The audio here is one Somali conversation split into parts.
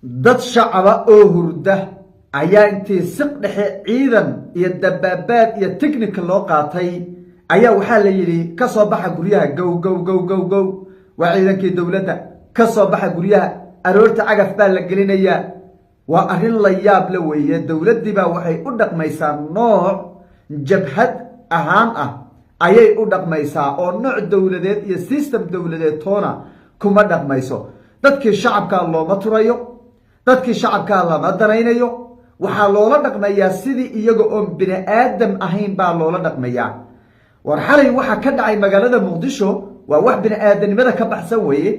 dad shacaba oo hurda ayaa intii siq dhexe ciidan iyo dabaabaad iyo technique loo qaatay ayaa waxaa la yiri ka soo baxa guryaha gow waa ciidankii dawladda ka soo baxa guryaha aroorta cagaf baa la gelinayaa waa arrin la yaab la weeye dawladii baa waxay u dhaqmaysaa nooc jabhad ahaan ah ayay u dhaqmaysaa oo nooc dawladeed iyo system dawladeed toona kuma dhaqmayso dadkii shacabka looma turayo dadkii shacabka lama danaynayo waxaa loola dhaqmayaa sidii iyaga oo bini aadam ahayn baa loola dhaqmayaa war xalay waxa ka dhacay magaalada muqdisho waa wax bini aadanimada ka baxsan weeye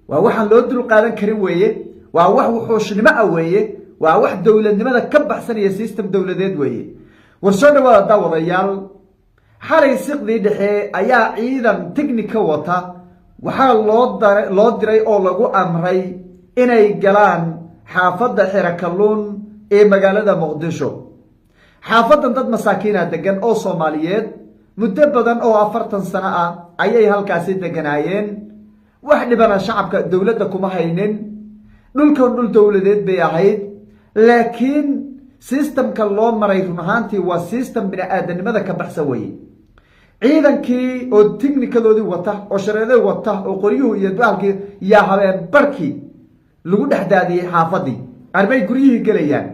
waa waxaan loo dul qaadan karin weeye waa wax wuxuushnimo ah weeye waa wax dowladnimada ka baxsan iyo system dawladeed weeye war soo dhawaada daawadayaal xalay siqdii dhexe ayaa ciidan technique wata waxaa loo diray oo lagu amray inay galaan xaafadda xirakaluun ee magaalada muqdisho xaafadan dad masaakiina degan oo Soomaaliyeed muddo badan oo 40 sano ah ayay halkaasi deganaayeen wax dhibana shacabka dawladda kuma haynin dhulkan dhul dawladeed bay ahayd laakiin systemka loo maray run ahaantii waa system bini aadanimada ka baxsan weeye ciidankii oo technicadoodii wata oo shareeday wata oo qoryuhu iyo daalkii yaa habeen barkii lagu dhaxdaadiyay xaafadii arbay guryihii galayaan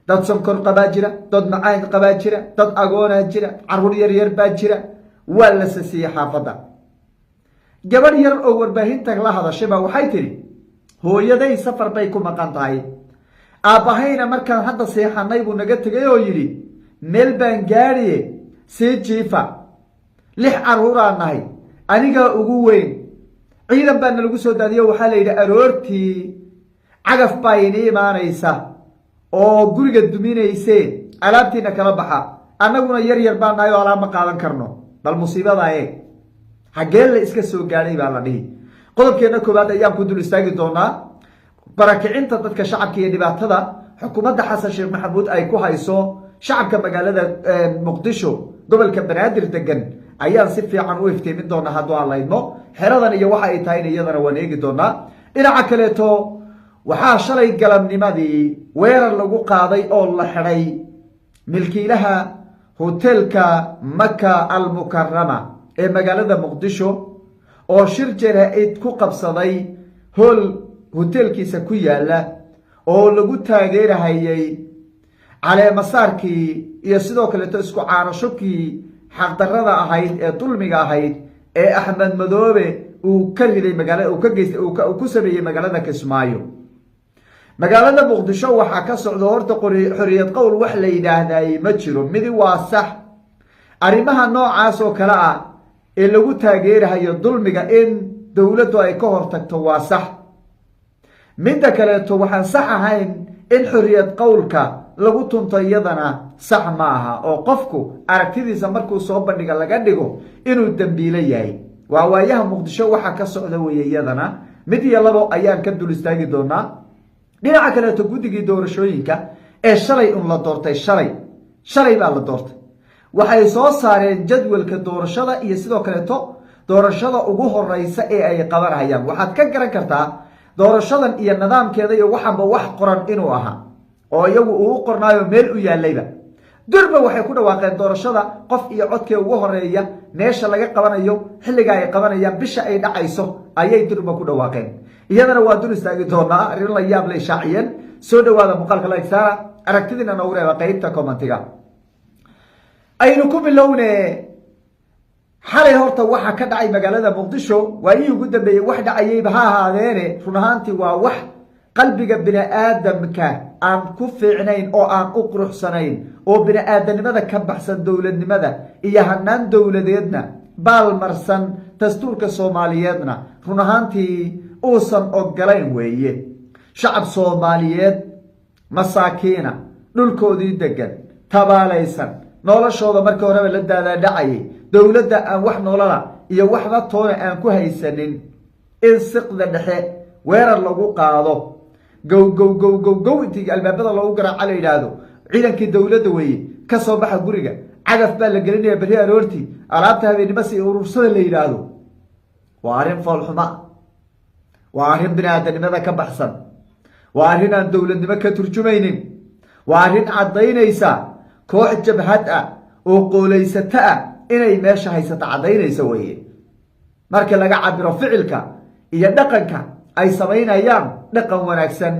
dad sonkor qabaa jira dad macaan qabaa jira dad agoona jira caruur yar yar baa jira waa la sasiyay xaafada gabadh yar oo warbaahinta la hadashay baa waxay tiri hooyaday safar bay ku maqan tahay aabahayna markaan hadda seexanay buu naga tagay oo yiri meel baan gaariye si jiifa 6 caruur aan nahay aniga ugu weyn ciidan baan lagu soo daadiyo waxaa la yiraahdaa aroortii cagaf baa imaanaysa oo guriga duminaysay alaabtiina kala baxa annaguna yar yar baan nahay oo alaab ma qaadan karno bal musiibada ay xagee la iska soo gaaray baa la dhihi qodobkeena koobaad ayaan ku dul istaagi doonaa barakicinta dadka shacabka iyo dhibaatada xukuumadda Xasan Sheekh Maxamuud ay ku hayso shacabka magaalada Muqdisho gobolka Banaadir degan ayaan si fiican u iftiimin doonaa haddii aan leeyno xeradan iyo waxa ay tahay iyadana waan eegi doonaa dhinaca kale to waxaa shalay galabnimadii weerar lagu qaaday oo la xiray milkiilaha hotelka Maka al-Mukarrama ee magaalada Muqdisho oo shir jaraa'id ku qabsaday hotelkiisa ku yaala oo lagu taageerayay caleemasaarkii iyo sidoo kale isku caanashokii xaqdarrada ahayd ee dulmiga ahayd ee Axmed Madoobe uu ka riday magaalada uu ka geystay uu ku sameeyay magaalada Kismaayo magaalada Muqdisho waxa ka socdo horta xoriyad qowl wax la yiraahday ma jiro midi waa sax arimaha noocaas oo kala ah ee lagu taageerayo dulmiga in dawladdu ay ka hortagto waa sax midda kale to waxaan sax ahayn in xoriyad qowlka lagu tunto iyadana sax ma aha oo qofku aragtidiisa markuu soo bandhiga laga dhigo inuu dambiile yahay waa waayaha Muqdisho waxa ka socdo weeyadana mid iyo labo ayaan ka dul istaagi doonaa dhinaca kale to guddigii doorashooyinka ee shalay la doortay shalay baa la doortay waxay soo saareen jadwalka doorashada iyo sidoo kale to doorashada ugu horeysa ee ay qabanayaan waxaad ka garan kartaa doorashadan iyo nidaamkeeda iyo waxanba wax qoran inuu aha oo iyagu uu qornaayo meel u yaalayba durba waxay ku dhawaaqeen doorashada qof iyo codkee ugu horeeya meesha laga qabanayo xilliga ay qabanayaan bisha ay dhacayso ayay durba ku dhawaaqeen iyadana waa dul istaagi doonaa arrin la yaab leh shaaciyeen soo dhawaada muuqaalka like saara aragtidina noo reeba qaybta commentiga aynu ku bilownee xalay horta waxa ka dhacay magaalada Muqdisho waayii ugu dambeeyay wax dhacayayba ha ahaadeene run ahaantii waa wax qalbiga bini aadamka aan ku fiicnayn oo aan u quruxsanayn oo bini aadanimada ka baxsan dawladnimada iyo hanaan dawladeedna baalmarsan dastuurka Soomaaliyeedna run ahaantii uusan ogolayn weeye shacab Soomaaliyeed masaakiina dhulkoodii degan tabaalaysan noloshooda markii hore la daadacayay dawladda aan wax nolola iyo waxba toona aan ku haysanin in siqda dhexe weerar lagu qaado gow intii albaabada lagu garaaco la yiraahdo ciidankii dawladda weeye ka soo baxa guriga cagaf baa la gelinayaa bari aroortii alaabta habeenimo si urursada la yiraahdo waa arrin fool xuma waa arrin bini aadanimada ka baxsan waa arrin aan dowladnimo ka turjumaynin waa arrin caddaynaysa koox jabhad ah oo qoolaysato ah inay meesha haysato caddaynaysa weeye marka laga cabiro ficilka iyo dhaqanka ay samaynayaan dhaqan wanaagsan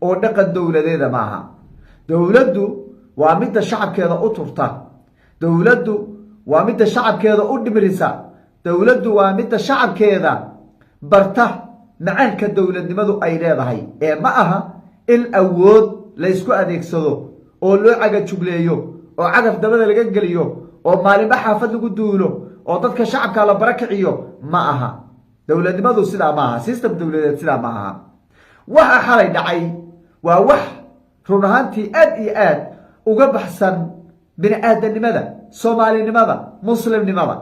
oo dhaqan dowladeeda maaha dowladdu waa midda shacabkeeda u turta dowladdu waa midda shacabkeeda u dhimirisa dowladdu waa midda shacabkeeda barta macaanka dowladnimadu ay leedahay ee ma aha in awood la isku adeegsado oo loo cagajugleeyo oo cagaf dabada laga geliyo oo maalinba xaafad lagu duulo oo dadka shacabka la barakiciyo ma aha dowladnimadu sidaa ma aha system dowladeed sidaa ma aha waxa xalay dhacay waa wax run ahaantii aad iyo aad uga baxsan bini aadanimada soomaalinimada muslimnimada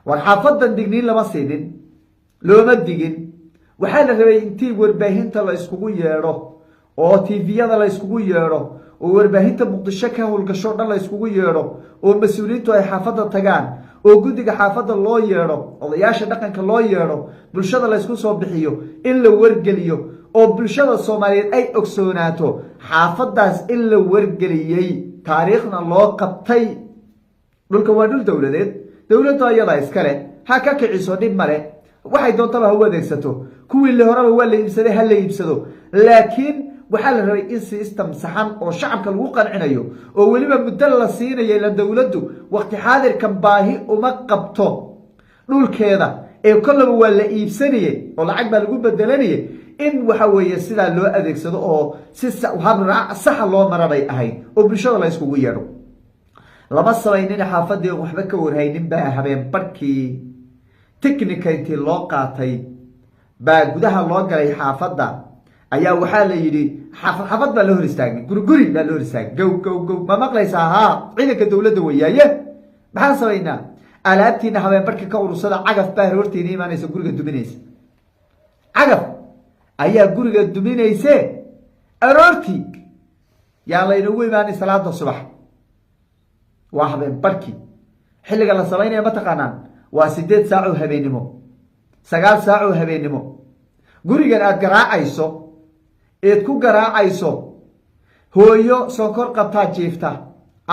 war xaafadan digniin lama siinin looma digin waxaa la rabay intii warbaahinta la iskugu yeedho oo tviyada la iskugu yeedho oo warbaahinta muqdisho ka howlgasho dhan la iskugu yeedho oo mas-uuliyiintu ay xaafadda tagaan oo guddiga xaafadda loo yeedho odayaasha dhaqanka loo yeedho bulshada la ysku soo bixiyo in la wargeliyo oo bulshada soomaaliyeed ay ogsoonaato xaafaddaas in la wargeliyey taariikhna loo qabtay dhulka waa dhul dowladeed dowladdu ayadaa iskale ha ka kiciso dhib male waxay doontaba ha u adeegsato kuwii le horeba waa la iibsaday ha la iibsado laakiin waxaa la rabay in system saxan oo shacabka lagu qancinayo oo weliba muddo la siinayo ila dowladdu waqti xaadirkan baahi uma qabto dhulkeeda ee kollaba waa la iibsanaye oo lacag baa lagu bedelanaye in waxa weeye sidaa loo adeegsado oo si habraac saxa loo mara bay ahayd oo bulshada la iskugu yeedho lama samaynin xaafadii waxba ka warhaynin baa habeen barhkii technica intii loo qaatay baa gudaha loo galay xaafadda ayaa waxaa la yidhi xaafad baa la hor istaagay guriguri baa la hor istaagay gow ma maqlaysaa haa ciidanka dowladda weyaaye maxaan samaynaa alaabtiina habeen barhkii ka urursada cagaf baa hortiina imaanaysa guriga duminaysa cagaf ayaa guriga duminayse aroortii yaa laynagu imaanay salaada subax waa habeen barhkii xilliga la samaynaya mataqaanaan waa 8 saac oo habeennimo 9 saac oo habeennimo gurigan aad garaacayso eed ku garaacayso hooyo sonkor qabtaa jiifta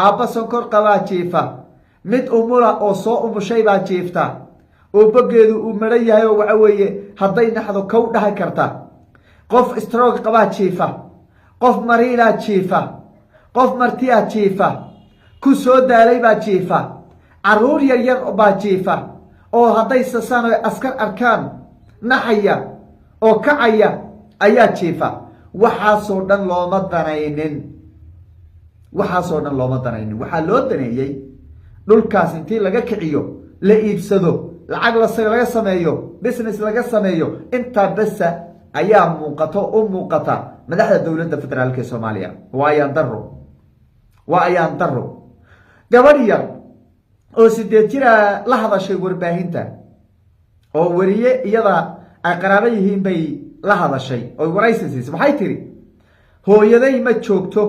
aabba sonkor qabaa jiifa mid umula oo soo umushay baa jiifta oo bogeedu uu maran yahay oo waxa weeye hadday naxdo kow dhahan karta qof stroke qabaa jiifa qof mariilaa jiifa qof martiyaa jiifa ku soo daalay baa jiifa caruur yaryar baa jiifa oo hadday sasaan oo askar arkaan naxaya oo kacaya ayaa jiifa waxaasoo dhan looma danaynin waxaa loo daneeyey dhulkaas intii laga kiciyo la iibsado lacag laga sameeyo business laga sameeyo intaa besa ayaa u muuqata madaxda dowladda federaalka ee soomaaliya waa ayaan daro gabadh yar oo 8 jira la hadashay warbaahinta oo wariye iyada ay qaraabo yihiin bay la hadashay oo waraysiis waxay tiri hooyaday ma joogto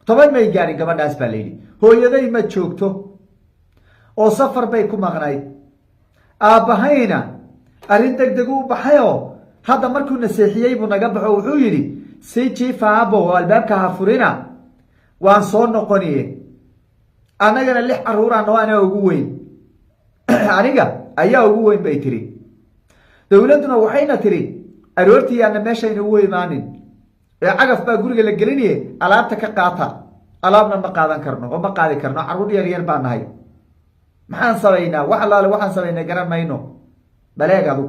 toban may gaarin gabadhaas baa leeyay hooyaday ma joogto oo safar bay ku maqnayd aabahayna arrin degdeg u baxayo hadda markuu naseexiyay buu naga baxo wuxuu yiri si jiifaabo albaabka ha furina waan soo noqoniye anagana 6 caruuraan oo ana ugu weyn aniga ayaa ugu weyn bay tiri dowladuna waxayna tiri aroortii aan meeshayna ugu imaanin ee cagaf baa guriga la gelinaye alaabta ka qaata alaabna ma qaadan karno oo ma qaadi karno caruur yar baan nahay maxaan sameeynaa waxaan sameeynaa garan mayno baleegadu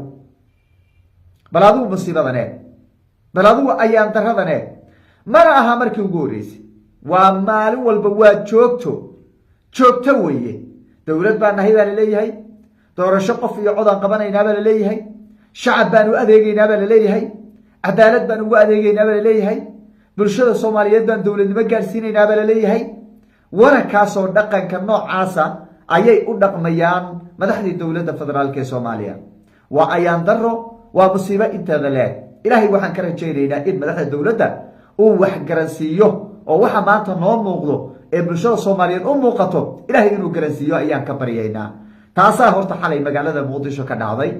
musiibadane baladu ayaan daradane mana aha markii ugu horeysay waa maalin walba waa joogto weeye dowlad baa nahay baa la leeyahay doorasho qof iyo cod aan qabanaynaa baa la leeyahay shacab baan u adeegaynaa baa la leeyahay cadaalad baan ugu adeegaynaa baa la leeyahay bulshada Soomaaliyeed baan dowladnimo gaarsiinaynaa baa la leeyahay warankaasoo dhaqanka noocaasa ayay u dhaqmayaan madaxdii dowladda federaalka ee Soomaaliya waa ayaan daro waa musiibo inteeda leeg ilaahay waxaan ka rajaynaynaa in madaxda dowladda uu wax garansiiyo oo waxa maanta noo muuqdo ee bulshada Soomaaliyeed u muuqato ilaahay inuu garansiiyo ayaan ka baryaynaa taasaa horta xalay magaalada Muqdisho ka dhacday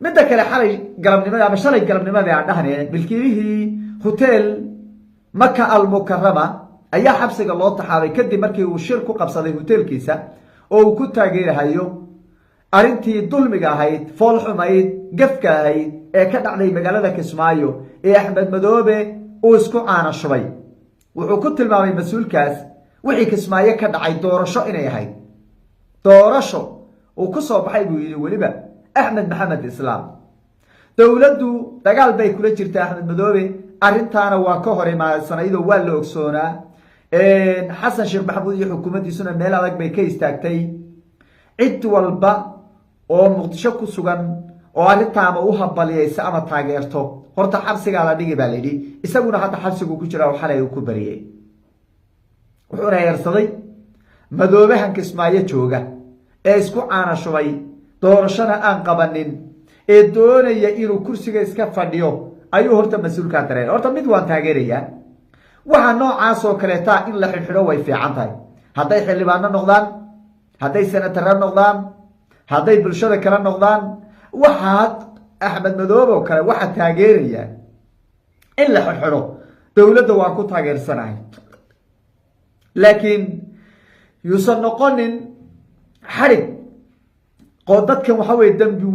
midda kale xalay galabnimada ama shalay galabnimada aan dhahne milkiilihii hotel maka almukarama ayaa xabsiga loo taxaabay kadib markii uu shir ku qabsaday hotelkiisa oo uu ku taageerahayo arrintii dulmiga ahayd fool xumayd gafka ahayd ee ka dhacday magaalada Kismaayo ee Axmed Madoobe uu isku caana shubay wuxuu ku tilmaamay mas'uulkaas wixii Kismaayo ka dhacay doorasho inay ahayd doorasho uu ku soo baxay buu yiri waliba Axmed Maxamed Islaam dawladdu dagaal bay kula jirtay Axmed Madoobe arrintaana waa ka hor imaanaysanaydo waa la ogsoonaa xasan sheekh maxamuud iyo xukuumaddiisuna meel adag bay ka istaagtay cid walba oo muqdisho ku sugan oo arrintaama u habaliyaysa ama taageerto horta xabsiga la dhigi baa leeydi isaguna hadda xabsigu ku jira oo xalay uu ku bariyay wuxuu reersaday Madoobahan Kismaayo jooga ee isku caana shubay doorashada aan qabanin ee doonaya inuu kursiga iska fadhiyo ayuu horta mas'uulka dareen horta mid waan taageeraya waxa noocaas oo kale taa in la xidhiidho way fiican tahay hadday xildhibaano noqdaan hadday senator noqdaan hadday bulshada kala noqdaan waxaad Axmed Madoobe oo kale waxa taageeraya in la xidhiidho dawladda waa ku taageersanahay laakiin yuusan noqonin xarig dadkan waxa way dambi